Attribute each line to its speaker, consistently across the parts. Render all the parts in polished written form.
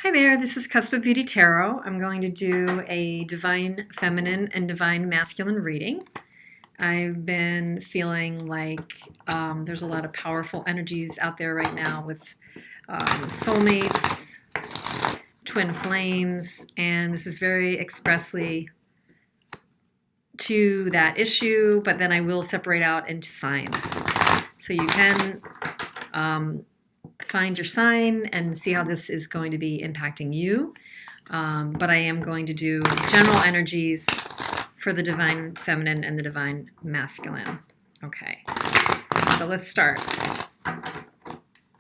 Speaker 1: Hi there, this is Cusp of Beauty Tarot. I'm going to do a Divine Feminine and Divine Masculine reading. I've been feeling like there's a lot of powerful energies out there right now with soulmates, twin flames, and this is very expressly to that issue, but then I will separate out into signs. So you can find your sign and see how this is going to be impacting you. But I am going to do general energies for the Divine Feminine and the Divine Masculine. Okay, so let's start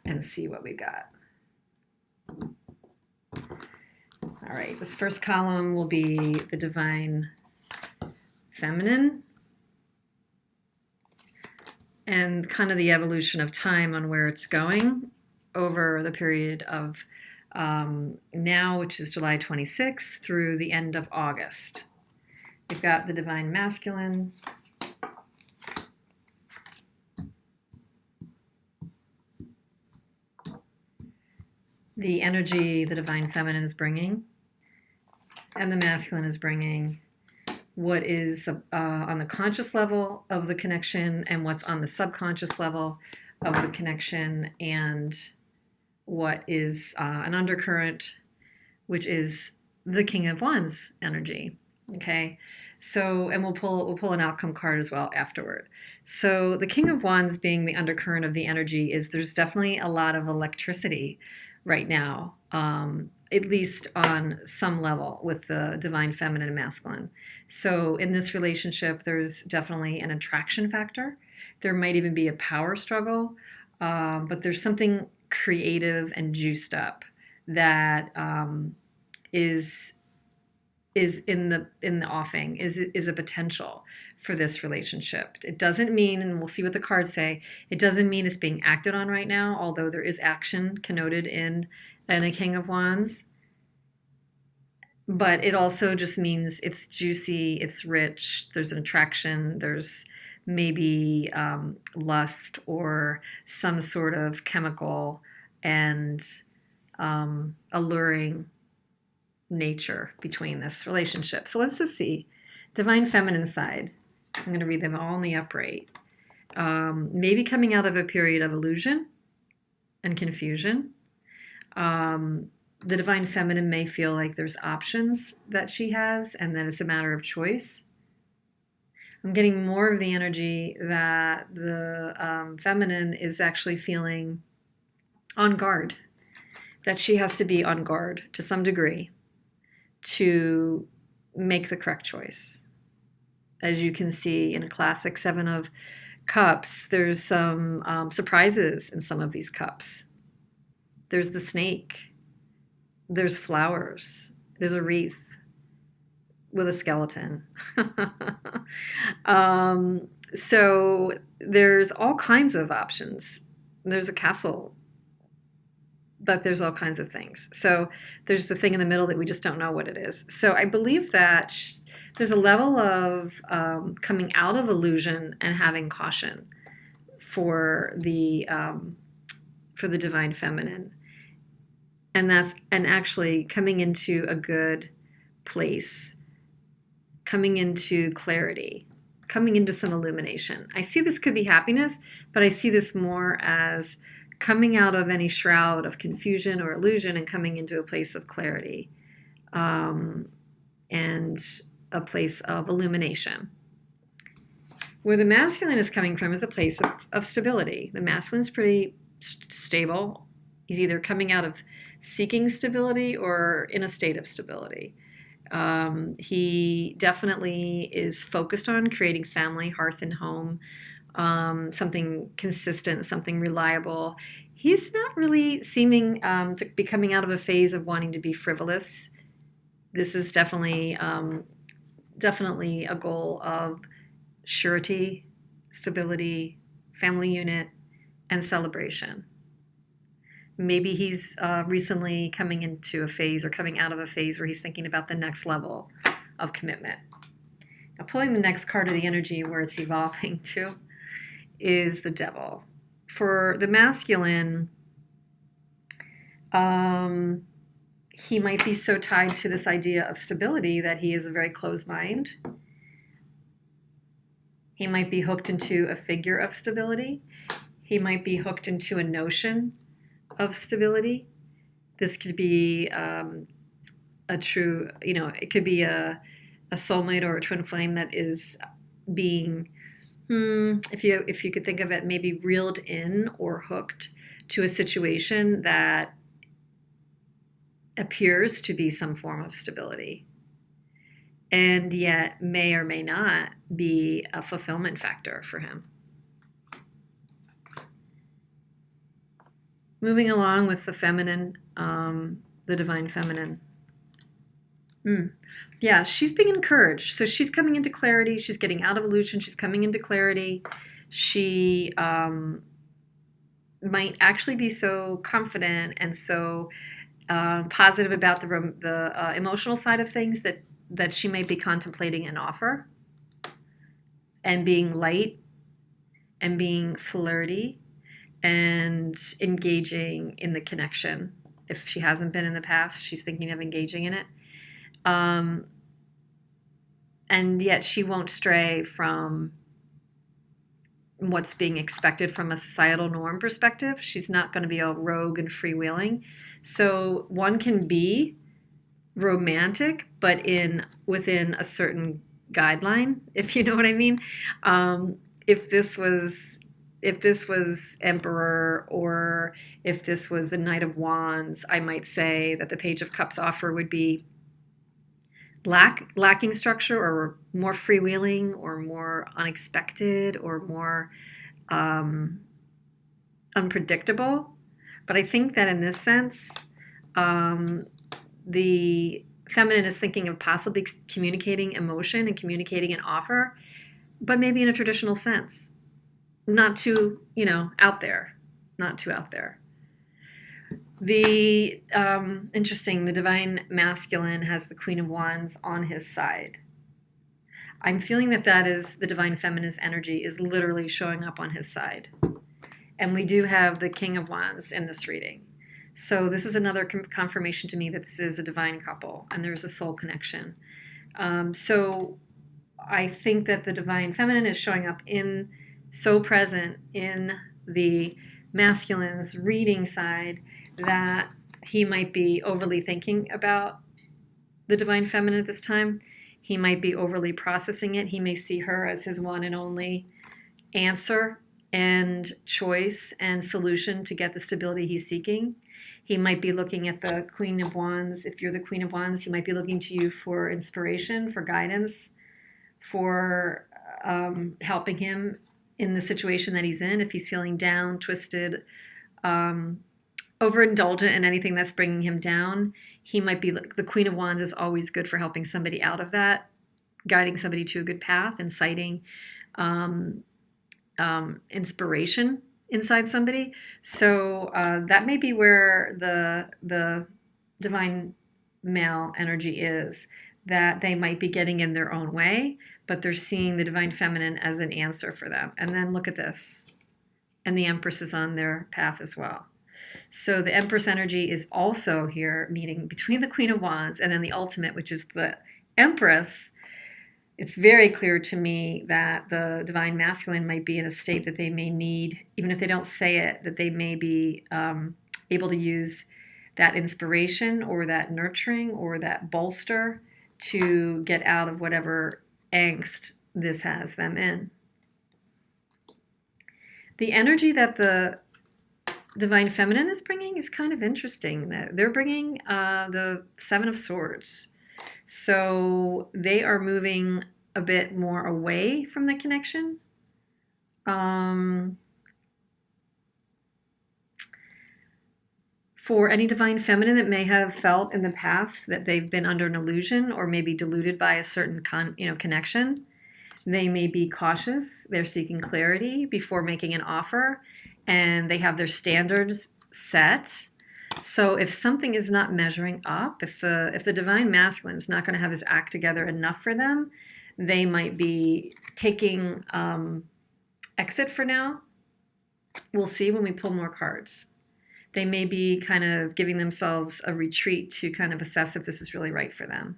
Speaker 1: and see what we got. All right, this first column will be the Divine Feminine and kind of the evolution of time on where it's going over the period of now, which is July 26th, through the end of August. We've got the Divine Masculine, the energy the Divine Feminine is bringing, and the Masculine is bringing what is on the conscious level of the connection and what's on the subconscious level of the connection, and what is an undercurrent, which is the King of Wands energy. Okay, so and we'll pull an outcome card as well afterward. So the King of Wands being the undercurrent of the energy is there's definitely a lot of electricity right now, at least on some level with the Divine Feminine and Masculine. So in this relationship, there's definitely an attraction factor. There might even be a power struggle, but there's something creative and juiced up that is in the offing, is a potential for this relationship. It doesn't mean, and we'll see what the cards say, it doesn't mean it's being acted on right now, although there is action connoted in a King of Wands. But it also just means it's juicy, it's rich, there's an attraction, there's maybe lust or some sort of chemical and alluring nature between this relationship. So let's just see. Divine Feminine side. I'm going to read them all in the upright. Maybe coming out of a period of illusion and confusion. The Divine Feminine may feel like there's options that she has and that it's a matter of choice. I'm getting more of the energy that the feminine is actually feeling on guard, that she has to be on guard to some degree to make the correct choice. As you can see in a classic Seven of Cups, there's some surprises in some of these cups. There's the snake, there's flowers, there's a wreath with a skeleton. So there's all kinds of options. There's a castle, but there's all kinds of things. So there's the thing in the middle that we just don't know what it is. So I believe that there's a level of coming out of illusion and having caution for the Divine Feminine, and actually coming into a good place, coming into clarity, coming into some illumination. I see this could be happiness, but I see this more as coming out of any shroud of confusion or illusion and coming into a place of clarity and a place of illumination. Where the Masculine is coming from is a place of stability. The Masculine's pretty stable. He's either coming out of seeking stability or in a state of stability. He definitely is focused on creating family, hearth, and home, something consistent, something reliable. He's not really seeming to be coming out of a phase of wanting to be frivolous. This is definitely a goal of surety, stability, family unit, and celebration. Maybe he's recently coming into a phase or coming out of a phase where he's thinking about the next level of commitment. Now, pulling the next card of the energy where it's evolving to is the Devil. For the Masculine, he might be so tied to this idea of stability that he is a very closed mind. He might be hooked into a figure of stability. He might be hooked into a notion of stability. This could be a true, it could be a soulmate or a twin flame that is being, if you could think of it, maybe reeled in or hooked to a situation that appears to be some form of stability, and yet may or may not be a fulfillment factor for him. Moving along with the feminine, the divine feminine. Yeah, she's being encouraged. So she's coming into clarity. She's getting out of illusion. She's coming into clarity. She might actually be so confident and so positive about the emotional side of things that she may be contemplating an offer and being light and being flirty and engaging in the connection. If she hasn't been in the past, she's thinking of engaging in it. And yet she won't stray from what's being expected from a societal norm perspective. She's not going to be all rogue and freewheeling. So one can be romantic, but within a certain guideline, if you know what I mean. If this was Emperor, or if this was the Knight of Wands, I might say that the Page of Cups offer would be lacking structure, or more freewheeling, or more unexpected, or more unpredictable. But I think that in this sense, the feminine is thinking of possibly communicating emotion and communicating an offer, but maybe in a traditional sense. Not too, out there. Not too out there. The interesting, the divine masculine has the Queen of Wands on his side. I'm feeling that is the divine feminine's energy is literally showing up on his side. And we do have the King of Wands in this reading. So this is another confirmation to me that this is a divine couple and there's a soul connection. So I think that the divine feminine is showing up so present in the masculine's reading side that he might be overly thinking about the divine feminine at this time. He might be overly processing it. He may see her as his one and only answer and choice and solution to get the stability he's seeking. He might be looking at the Queen of Wands. If you're the Queen of Wands, he might be looking to you for inspiration, for guidance, for helping him in the situation that he's in. If he's feeling down, twisted, overindulgent in anything that's bringing him down, he might be, the Queen of Wands is always good for helping somebody out of that, guiding somebody to a good path, inciting inspiration inside somebody. So that may be where the divine male energy is, that they might be getting in their own way, but they're seeing the divine feminine as an answer for them. And then look at this. And the Empress is on their path as well. So the Empress energy is also here meeting between the Queen of Wands and then the ultimate, which is the Empress. It's very clear to me that the divine masculine might be in a state that they may need, even if they don't say it, that they may be able to use that inspiration or that nurturing or that bolster to get out of whatever angst this has them in. The energy that the divine feminine is bringing is kind of interesting. They're bringing the Seven of Swords. So they are moving a bit more away from the connection. For any divine feminine that may have felt in the past that they've been under an illusion or maybe deluded by a certain connection, they may be cautious. They're seeking clarity before making an offer, and they have their standards set. So if something is not measuring up, if the divine masculine is not going to have his act together enough for them, they might be taking exit for now. We'll see when we pull more cards. They may be kind of giving themselves a retreat to kind of assess if this is really right for them.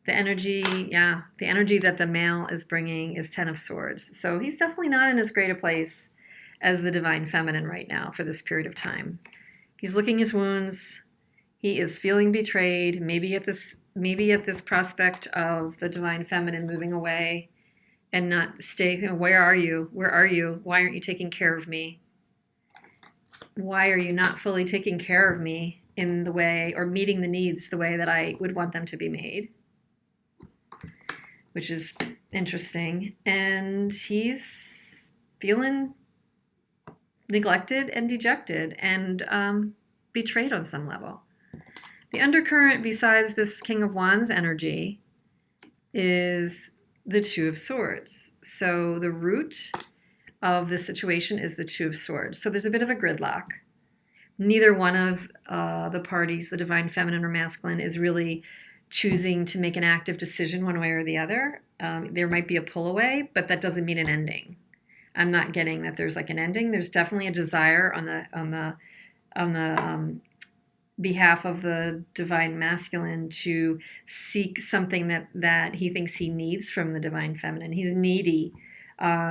Speaker 1: The energy, yeah, the energy that the male is bringing is Ten of Swords. So he's definitely not in as great a place as the Divine Feminine right now for this period of time. He's licking his wounds. He is feeling betrayed, maybe at this prospect of the Divine Feminine moving away and not staying. Where are you? Where are you? Why aren't you taking care of me? Why are you not fully taking care of me in the way, or meeting the needs the way that I would want them to be made? Which is interesting. And he's feeling neglected and dejected and betrayed on some level. The undercurrent, besides this King of Wands energy, is the Two of Swords. So the root of the situation is the Two of Swords. So there's a bit of a gridlock. Neither one of the parties, the Divine Feminine or Masculine, is really choosing to make an active decision one way or the other. There might be a pull away, but that doesn't mean an ending. I'm not getting that there's like an ending. There's definitely a desire on the behalf of the Divine Masculine to seek something that he thinks he needs from the Divine Feminine. He's needy.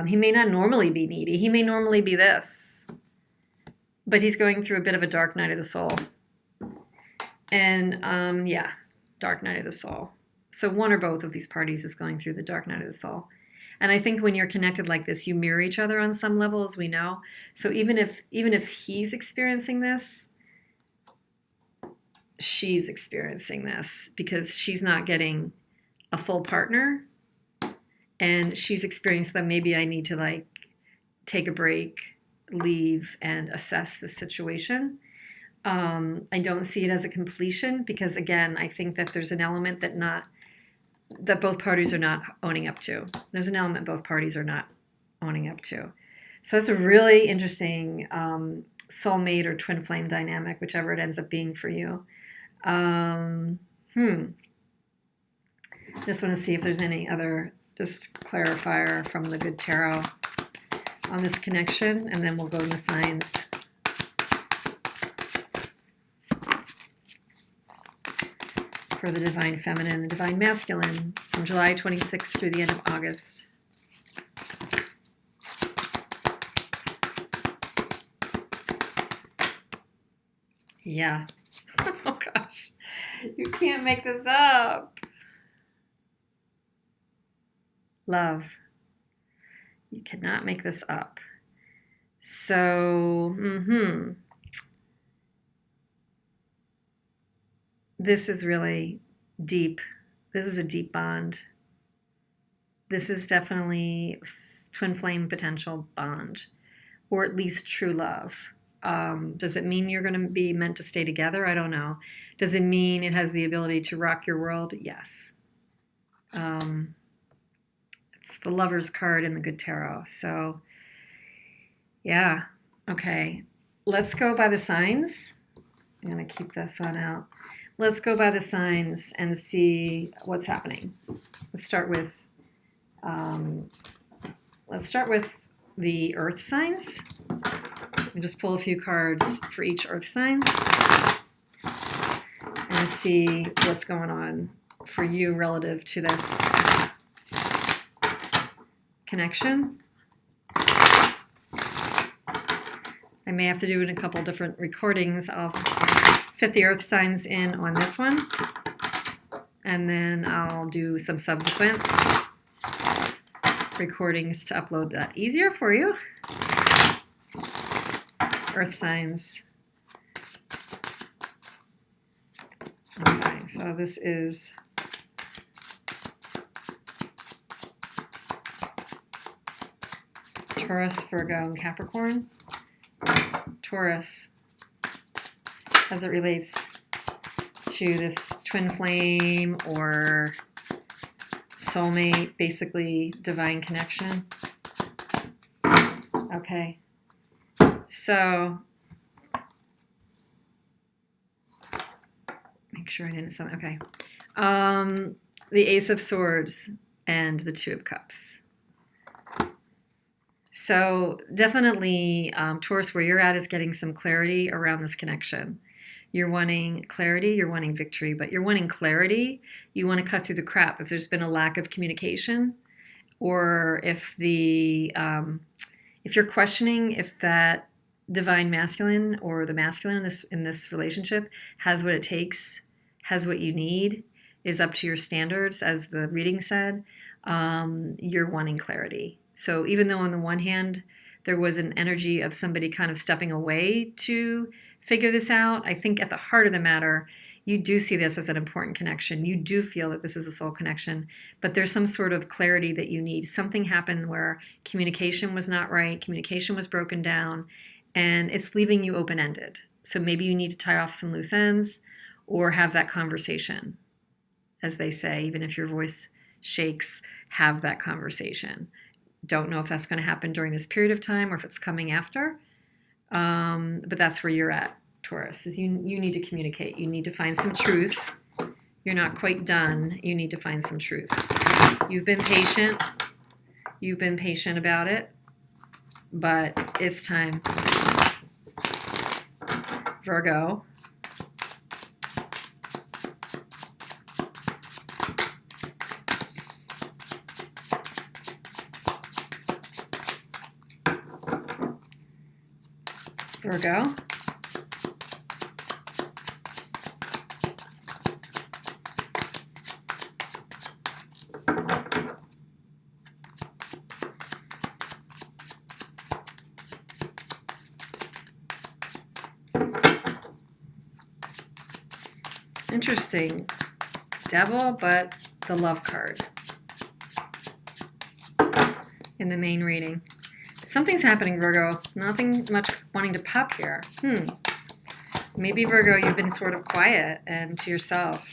Speaker 1: He may not normally be needy. He may normally be this, but he's going through a bit of a dark night of the soul. And yeah, dark night of the soul. So one or both of these parties is going through the dark night of the soul. And I think when you're connected like this, you mirror each other on some level, as we know. So even if he's experiencing this, she's experiencing this because she's not getting a full partner, and she's experienced that maybe I need to like take a break, leave, and assess the situation. I don't see it as a completion because, again, I think that there's an element that both parties are not owning up to. There's an element both parties are not owning up to. So that's a really interesting soulmate or twin flame dynamic, whichever it ends up being for you. Just want to see if there's any other just clarifier from the good tarot on this connection, and then we'll go into signs. For the Divine Feminine and the Divine Masculine from July 26th through the end of August. Yeah. Oh gosh. You can't make this up. Love. You cannot make this up. So, this is really deep. This is a deep bond. This is definitely twin flame potential bond, or at least true love. Does it mean you're going to be meant to stay together? I don't know. Does it mean it has the ability to rock your world? Yes. It's the Lover's card in the good tarot. So, yeah. Okay. Let's go by the signs. I'm going to keep this one out. Let's go by the signs and see what's happening. Let's start with the earth signs. And just pull a few cards for each earth sign and see what's going on for you relative to this connection. I may have to do it in a couple different recordings. I'll fit the earth signs in on this one, and then I'll do some subsequent recordings to upload that easier for you. Earth signs. Okay, so this is Taurus, Virgo, and Capricorn. Taurus, as it relates to this twin flame or soulmate, basically divine connection. Okay. So, make sure I didn't send. Okay. The Ace of Swords and the Two of Cups. So definitely, Taurus, where you're at is getting some clarity around this connection. You're wanting clarity, you're wanting victory, but you're wanting clarity. You want to cut through the crap. If there's been a lack of communication, or if you're questioning if that divine masculine or the masculine in this relationship has what it takes, has what you need, is up to your standards, as the reading said, you're wanting clarity. So even though on the one hand there was an energy of somebody kind of stepping away to figure this out, I think at the heart of the matter, you do see this as an important connection. You do feel that this is a soul connection, but there's some sort of clarity that you need. Something happened where communication was not right, communication was broken down, and it's leaving you open-ended. So maybe you need to tie off some loose ends or have that conversation. As they say, even if your voice shakes, have that conversation. Don't know if that's going to happen during this period of time or if it's coming after, but that's where you're at, Taurus, is you need to communicate. You need to find some truth. You're not quite done. You need to find some truth. You've been patient. You've been patient about it, but it's time. Virgo. Virgo. Interesting. Devil, but the love card in the main reading. Something's happening, Virgo. Nothing much wanting to pop here. Maybe, Virgo, you've been sort of quiet and to yourself.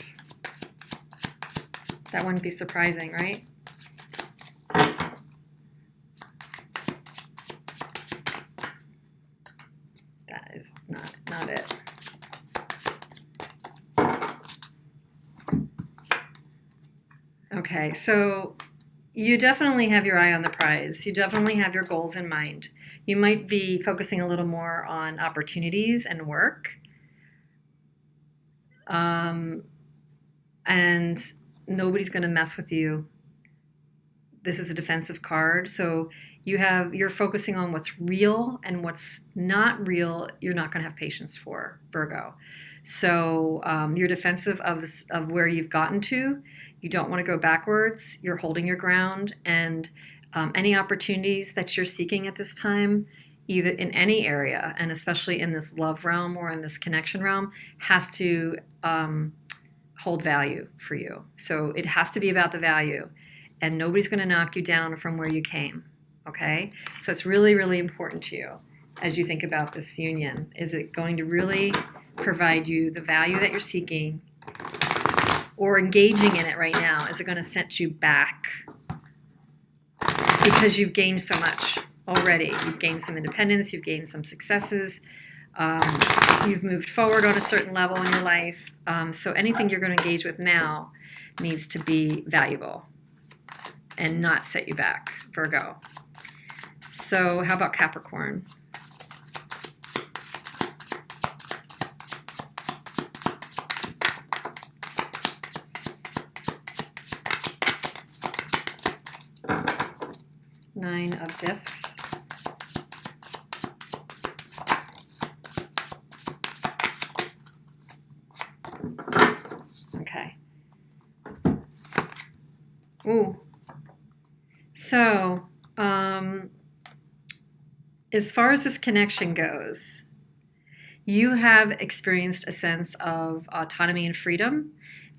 Speaker 1: That wouldn't be surprising, right? That is not it. Okay, so you definitely have your eye on the prize. You definitely have your goals in mind. You might be focusing a little more on opportunities and work. And nobody's going to mess with you. This is a defensive card. So you're focusing on what's real, and what's not real, you're not going to have patience for, Virgo. So you're defensive of where you've gotten to. You don't want to go backwards. You're holding your ground, and any opportunities that you're seeking at this time, either in any area, and especially in this love realm or in this connection realm, has to hold value for you. So it has to be about the value, and nobody's going to knock you down from where you came. Okay? So it's really, really important to you as you think about this union. Is it going to really provide you the value that you're seeking, or engaging in it right now? Is it going to set you back? Because you've gained so much already. You've gained some independence, you've gained some successes, you've moved forward on a certain level in your life. So anything you're going to engage with now needs to be valuable and not set you back, Virgo. So how about Capricorn? Nine of Discs. Okay. Ooh. So, as far as this connection goes, you have experienced a sense of autonomy and freedom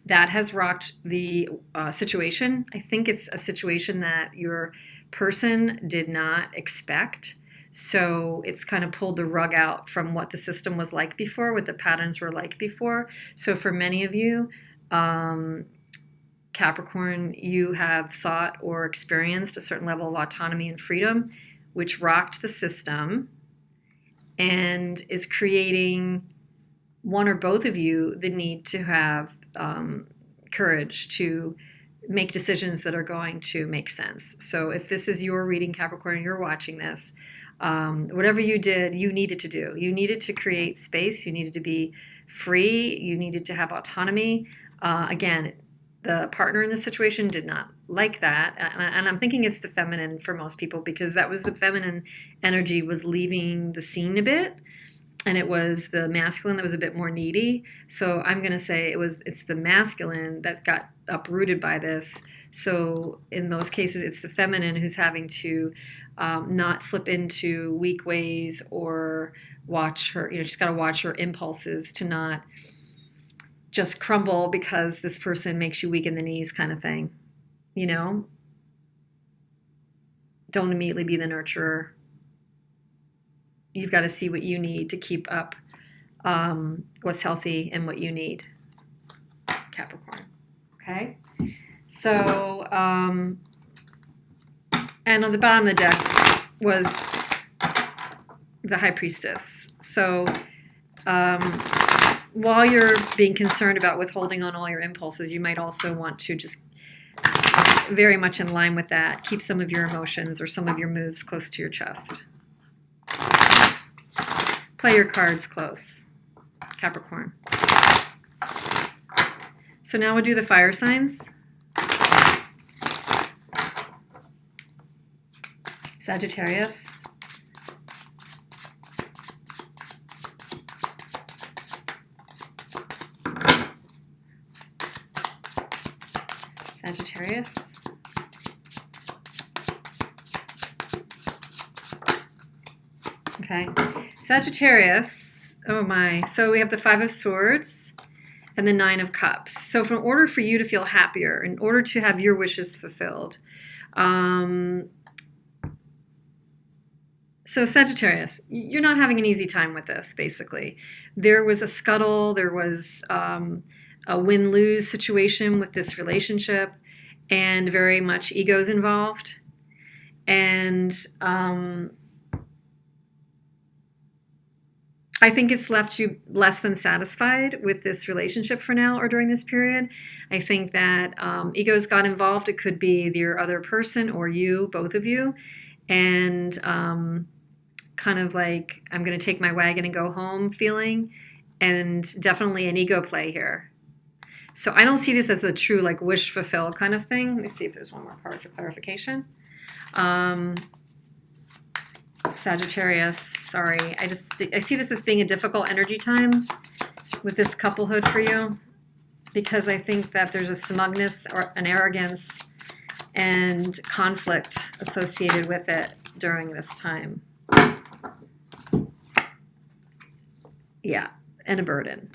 Speaker 1: that has rocked the situation. I think it's a situation that your person did not expect. So it's kind of pulled the rug out from what the system was like before, what the patterns were like before. So for many of you, Capricorn, you have sought or experienced a certain level of autonomy and freedom, which rocked the system and is creating, one or both of you, the need to have courage to make decisions that are going to make sense. So if this is your reading, Capricorn, and you're watching this, whatever you did, you needed to do. You needed to create space. You needed to be free. You needed to have autonomy. Again, the partner in this situation did not like that. And I'm thinking it's the feminine for most people, because that was the feminine energy was leaving the scene a bit. And it was the masculine that was a bit more needy. So I'm going to say it's the masculine that got uprooted by this. So in most cases, it's the feminine who's having to not slip into weak ways, or watch her, she's got to watch her impulses to not just crumble because this person makes you weak in the knees, kind of thing. Don't immediately be the nurturer. You've got to see what you need to keep up what's healthy and what you need, Capricorn. Okay? So, and on the bottom of the deck was the High Priestess. So, while you're being concerned about withholding on all your impulses, you might also want to just, very much in line with that, keep some of your emotions or some of your moves close to your chest. Play your cards close, Capricorn. So now we'll do the fire signs. Sagittarius. Sagittarius. Okay. Sagittarius, oh my. So we have the Five of Swords and the Nine of Cups. So in order for you to feel happier, in order to have your wishes fulfilled, so Sagittarius, you're not having an easy time with this, basically. There was a scuttle, there was a win-lose situation with this relationship, and very much egos involved. And I think it's left you less than satisfied with this relationship for now, or during this period. I think that egos got involved. It could be your other person or you, both of you. And kind of like, I'm going to take my wagon and go home feeling. And definitely an ego play here. So I don't see this as a true like wish fulfill kind of thing. Let me see if there's one more card for clarification. Sagittarius, sorry. I see this as being a difficult energy time with this couplehood for you, because I think that there's a smugness or an arrogance and conflict associated with it during this time. Yeah, and a burden.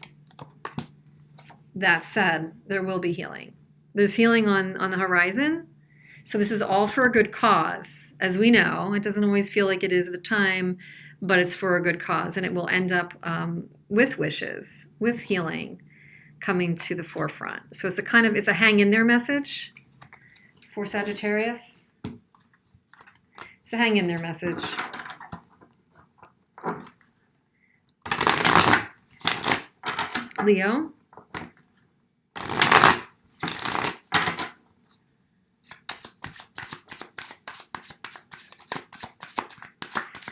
Speaker 1: That said, there will be healing. There's healing on the horizon. So this is all for a good cause. As we know, it doesn't always feel like it is at the time, but it's for a good cause. And it will end up with wishes, with healing coming to the forefront. So it's a hang in there message for Sagittarius. It's a hang in there message. Leo.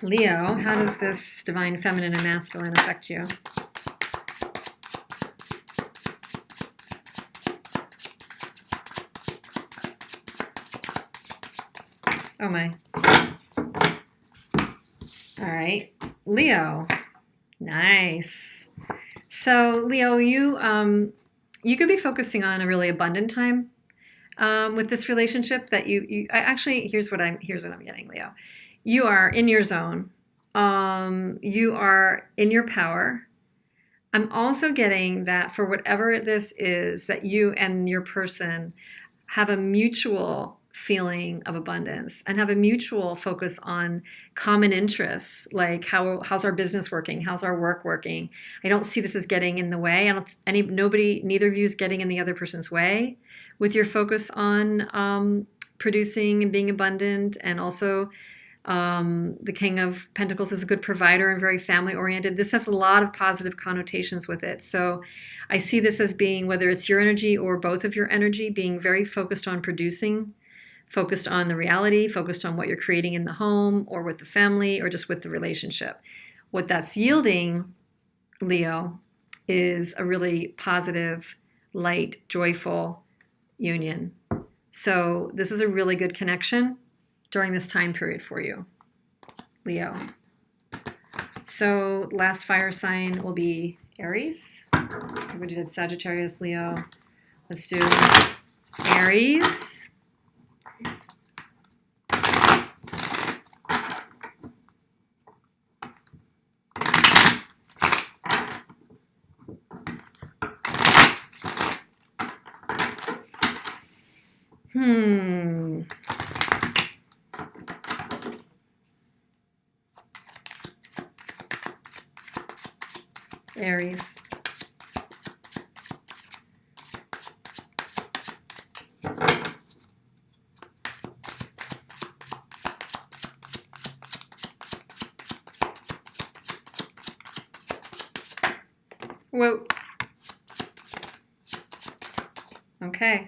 Speaker 1: Leo, how does this divine feminine and masculine affect you? Oh my. All right. Leo. Nice. So Leo, you could be focusing on a really abundant time with this relationship that you actually, here's what I'm getting, Leo. You are in your zone. You are in your power. I'm also getting that for whatever this is, that you and your person have a mutual feeling of abundance and have a mutual focus on common interests, like how's our business working? How's our work working? I don't see this as getting in the way. Neither of you is getting in the other person's way with your focus on producing and being abundant, and also The King of Pentacles is a good provider and very family oriented. This has a lot of positive connotations with it. So I see this as being, whether it's your energy or both of your energy, being very focused on producing, focused on the reality, focused on what you're creating in the home or with the family or just with the relationship. What that's yielding, Leo, is a really positive, light, joyful union. So this is a really good connection during this time period for you, Leo. So last fire sign will be Aries. We did Sagittarius, Leo. Let's do Aries. Aries. Whoa. Okay.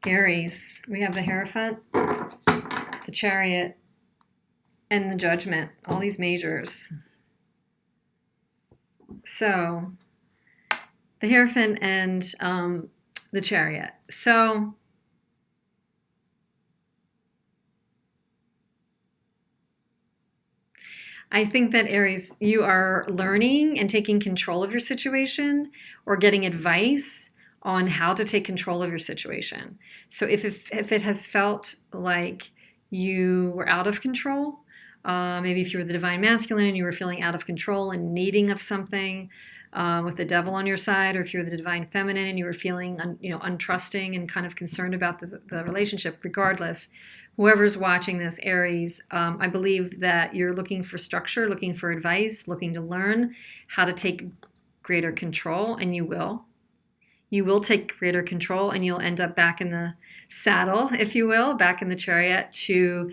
Speaker 1: Aries. We have the Hierophant, the Chariot, and the Judgment. All these majors. So, the Hierophant and the Chariot. So, I think that Aries, you are learning and taking control of your situation or getting advice on how to take control of your situation. So if it has felt like you were out of control, maybe if you were the Divine Masculine and you were feeling out of control and needing of something with the Devil on your side, or if you're the Divine Feminine and you were feeling untrusting and kind of concerned about the relationship, regardless, whoever's watching this, Aries, I believe that you're looking for structure, looking for advice, looking to learn how to take greater control, and you will. You will take greater control, and you'll end up back in the saddle, if you will, back in the chariot to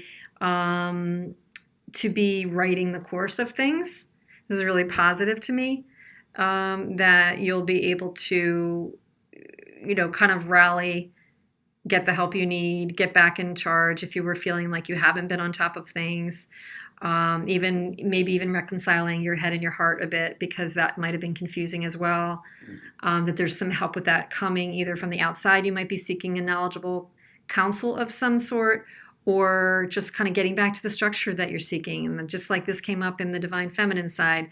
Speaker 1: be writing the course of things. This is really positive to me, that you'll be able to, kind of rally, get the help you need, get back in charge if you were feeling like you haven't been on top of things. Maybe even reconciling your head and your heart a bit, because that might have been confusing as well. That there's some help with that coming either from the outside. You might be seeking a knowledgeable counsel of some sort, or just kind of getting back to the structure that you're seeking. And just like this came up in the Divine Feminine side,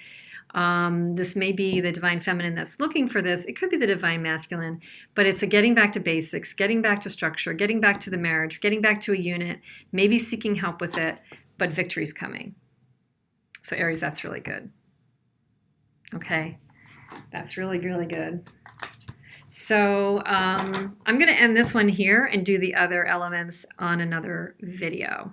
Speaker 1: this may be the Divine Feminine that's looking for this. It could be the Divine Masculine, but it's a getting back to basics, getting back to structure, getting back to the marriage, getting back to a unit, maybe seeking help with it, but victory's coming. So Aries, that's really good. Okay, that's really, really good. So I'm going to end this one here and do the other elements on another video.